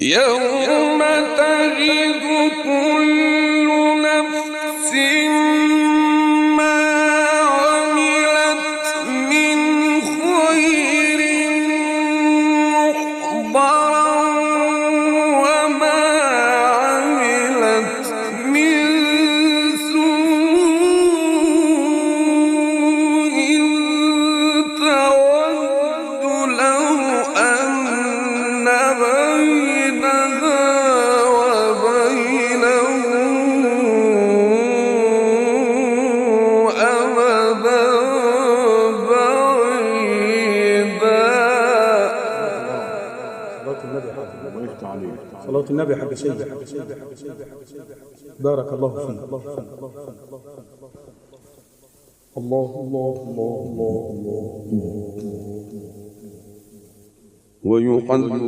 يوم تجد كل نفس ما عملت من خير محضرا وما عملت من سوء تود لو أن بينها وبينه أمدا بعيدا. صلاة النبي حق سيدي. بارك الله فيك. الله الله الله الله الله. ويحذرك